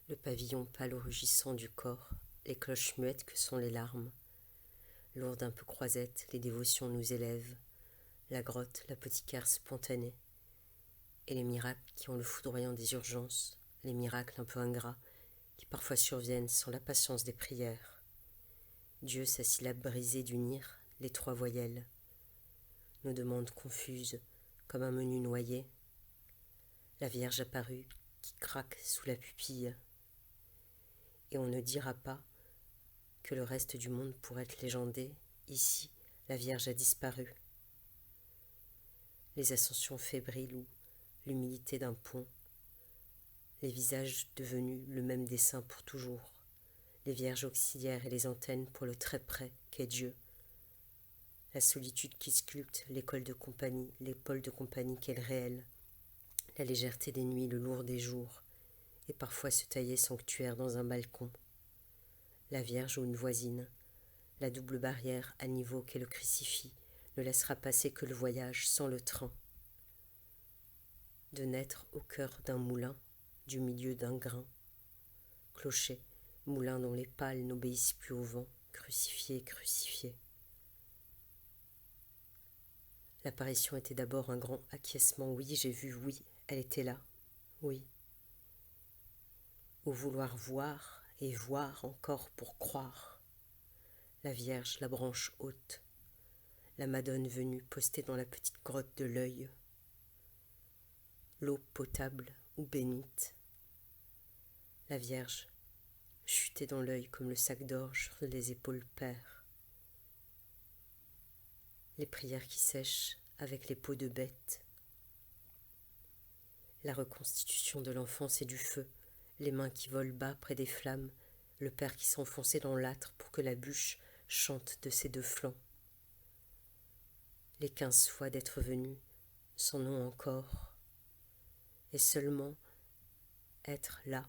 Le pavillon pâle au rugissant du corps, les cloches muettes que sont les larmes. Lourde un peu croisette, les dévotions nous élèvent, la grotte, l'apothicaire spontané. Et les miracles qui ont le foudroyant des urgences, les miracles un peu ingrats, qui parfois surviennent sans la patience des prières. Dieu, sa syllabe brisée d'unir les trois voyelles. Nos demandes confuses, comme un menu noyé. La Vierge apparue qui craque sous la pupille. Et on ne dira pas que le reste du monde pourrait être légendé. Ici, la Vierge a disparu. Les ascensions fébriles ou l'humilité d'un pont, les visages devenus le même dessin pour toujours, les vierges auxiliaires et les antennes pour le très près qu'est Dieu, la solitude qui sculpte l'épaule de compagnie qu'est le réel, la légèreté des nuits, le lourd des jours, et parfois se tailler sanctuaire dans un balcon, la Vierge ou une voisine, la double barrière à niveau qu'est le crucifix ne laissera passer que le voyage sans le train. De naître au cœur d'un moulin, du milieu d'un grain, clocher, moulin dont les pales n'obéissent plus au vent, crucifié, crucifié. L'apparition était d'abord un grand acquiescement, oui, j'ai vu, oui, elle était là, oui. Au vouloir voir et voir encore pour croire, la Vierge, la branche haute, la Madone venue postée dans la petite grotte de l'œil, l'eau potable ou bénite, la Vierge, chutée dans l'œil comme le sac d'orge sur les épaules pères, les prières qui sèchent avec les peaux de bête, la reconstitution de l'enfance et du feu, les mains qui volent bas près des flammes, le père qui s'enfonçait dans l'âtre pour que la bûche chante de ses deux flancs, les 15 fois d'être venu, sans nom encore, et seulement être là,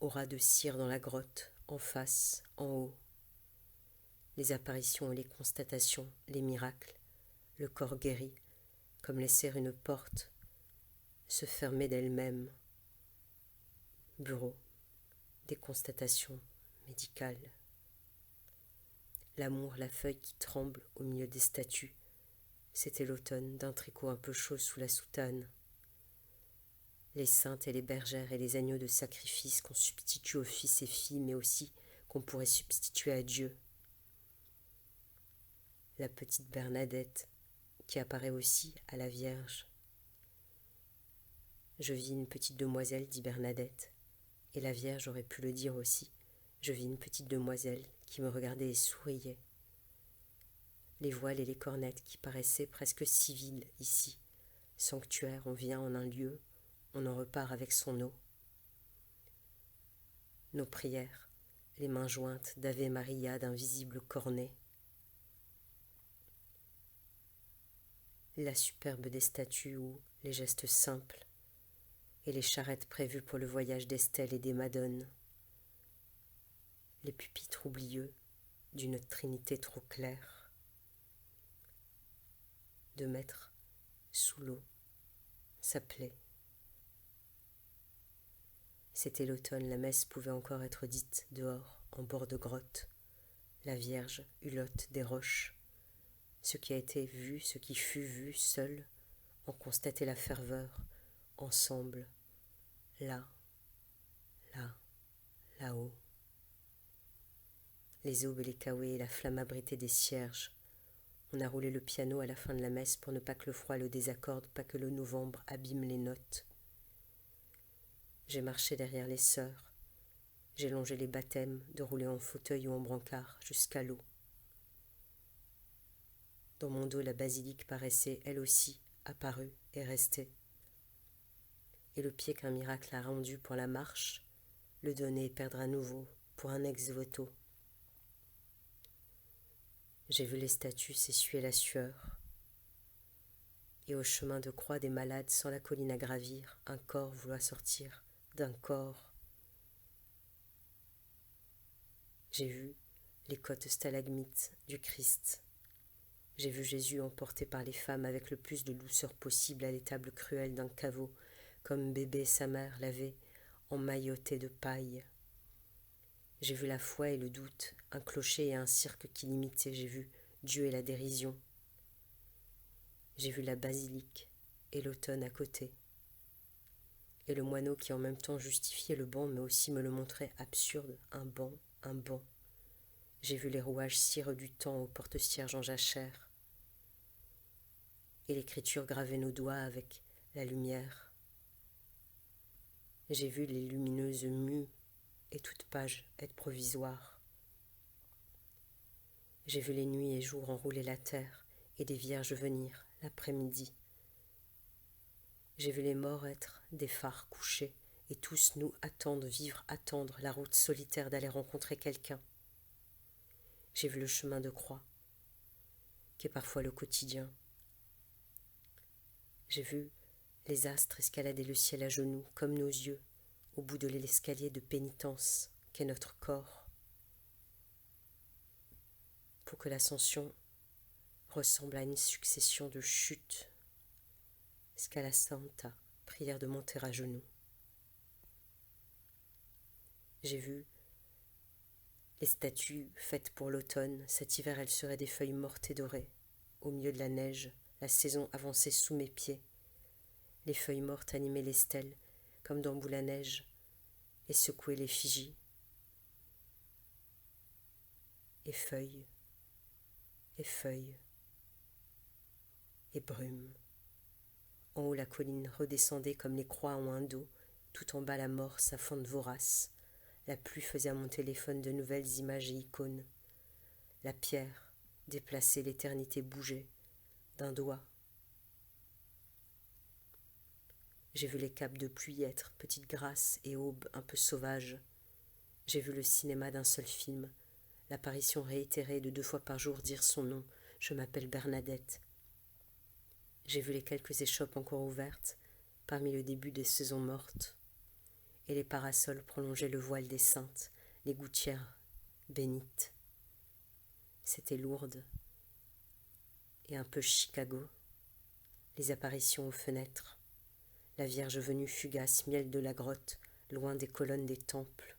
au ras de cire dans la grotte, en face, en haut, les apparitions et les constatations, les miracles, le corps guéri, comme laisser une porte se fermer d'elle-même. Bureau, des constatations médicales. L'amour, la feuille qui tremble au milieu des statues. C'était l'automne d'un tricot un peu chaud sous la soutane. Les saintes et les bergères et les agneaux de sacrifice qu'on substitue aux fils et filles, mais aussi qu'on pourrait substituer à Dieu. La petite Bernadette qui apparaît aussi à la Vierge. Je vis une petite demoiselle, dit Bernadette, et la Vierge aurait pu le dire aussi. Je vis une petite demoiselle qui me regardait et souriait. Les voiles et les cornettes qui paraissaient presque civiles ici. Sanctuaire, on vient en un lieu, on en repart avec son eau. Nos prières, les mains jointes d'Ave Maria d'invisibles cornets. La superbe des statues ou les gestes simples et les charrettes prévues pour le voyage d'Estelle et des Madones. Les pupitres oublieux d'une trinité trop claire. De mettre sous l'eau sa plaie. C'était l'automne, la messe pouvait encore être dite dehors, en bord de grotte. La Vierge hulotte des roches. Ce qui a été vu, ce qui fut vu seul, en constatait la ferveur, ensemble, là, là, là-haut. Les aubes et les caouets et la flamme abritée des cierges. On a roulé le piano à la fin de la messe pour ne pas que le froid le désaccorde, pas que le novembre abîme les notes. J'ai marché derrière les sœurs. J'ai longé les baptêmes, de rouler en fauteuil ou en brancard jusqu'à l'eau. Dans mon dos, la basilique paraissait, elle aussi, apparue et restée. Et le pied qu'un miracle a rendu pour la marche, le donner et perdre à nouveau pour un ex-voto. J'ai vu les statues s'essuyer la sueur. Et au chemin de croix des malades sans la colline à gravir, un corps vouloir sortir d'un corps. J'ai vu les côtes stalagmites du Christ. J'ai vu Jésus emporté par les femmes avec le plus de douceur possible à l'étable cruelle d'un caveau, comme bébé sa mère l'avait, emmaillotés de paille. J'ai vu la foi et le doute, un clocher et un cirque qui l'imitaient. J'ai vu Dieu et la dérision. J'ai vu la basilique et l'automne à côté. Et le moineau qui en même temps justifiait le banc mais aussi me le montrait absurde, un banc, un banc. J'ai vu les rouages si redoutants aux porte-cierges en jachère. Et l'écriture gravait nos doigts avec la lumière. J'ai vu les lumineuses mues et toute page être provisoire. J'ai vu les nuits et jours enrouler la terre et des vierges venir l'après-midi. J'ai vu les morts être des phares couchés et tous nous attendre, vivre, attendre la route solitaire d'aller rencontrer quelqu'un. J'ai vu le chemin de croix, qui est parfois le quotidien. J'ai vu les astres escalader le ciel à genoux, comme nos yeux, au bout de l'escalier de pénitence qu'est notre corps, pour que l'ascension ressemble à une succession de chutes. Scala Santa, prière de monter à genoux. J'ai vu les statues faites pour l'automne. Cet hiver, elles seraient des feuilles mortes et dorées. Au milieu de la neige, la saison avançait sous mes pieds. Les feuilles mortes animaient les stèles, comme dans boule à neige, et secouaient l'effigie. Et feuilles, et feuilles, et brume. En haut, la colline redescendait comme les croix ont un dos, tout en bas la mort, sa fente vorace. La pluie faisait à mon téléphone de nouvelles images et icônes. La pierre, déplacée, l'éternité bougeait, d'un doigt. J'ai vu les capes de pluie être petites grâces et aubes un peu sauvages. J'ai vu le cinéma d'un seul film, l'apparition réitérée de 2 fois par jour dire son nom, je m'appelle Bernadette. J'ai vu les quelques échoppes encore ouvertes, parmi le début des saisons mortes, et les parasols prolongeaient le voile des saintes, les gouttières bénites. C'était Lourdes et un peu Chicago, les apparitions aux fenêtres, la Vierge venue fugace, miel de la grotte, loin des colonnes des temples.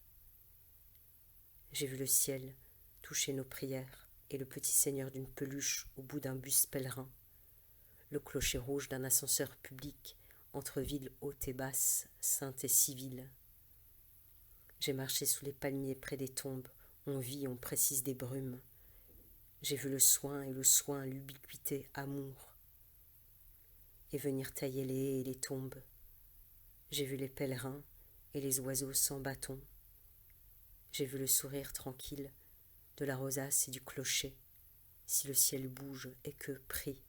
J'ai vu le ciel toucher nos prières et le petit seigneur d'une peluche au bout d'un bus pèlerin, le clocher rouge d'un ascenseur public entre villes hautes et basses, saintes et civiles. J'ai marché sous les palmiers près des tombes, on vit, on précise des brumes. J'ai vu le soin, l'ubiquité, amour, et venir tailler les haies et les tombes. J'ai vu les pèlerins et les oiseaux sans bâton. J'ai vu le sourire tranquille de la rosace et du clocher, si le ciel bouge et que, prie.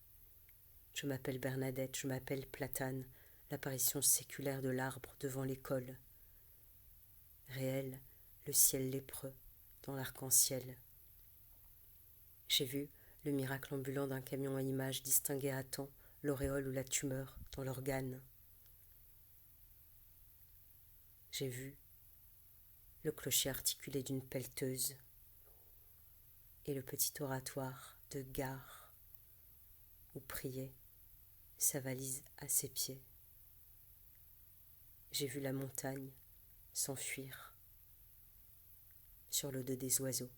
Je m'appelle Bernadette, je m'appelle Platane, l'apparition séculaire de l'arbre devant l'école. Réel, le ciel lépreux dans l'arc-en-ciel. J'ai vu le miracle ambulant d'un camion à images distinguer à temps l'auréole ou la tumeur dans l'organe. J'ai vu le clocher articulé d'une pelleteuse et le petit oratoire de gare où priait sa valise à ses pieds. J'ai vu la montagne s'enfuir sur le dos des oiseaux.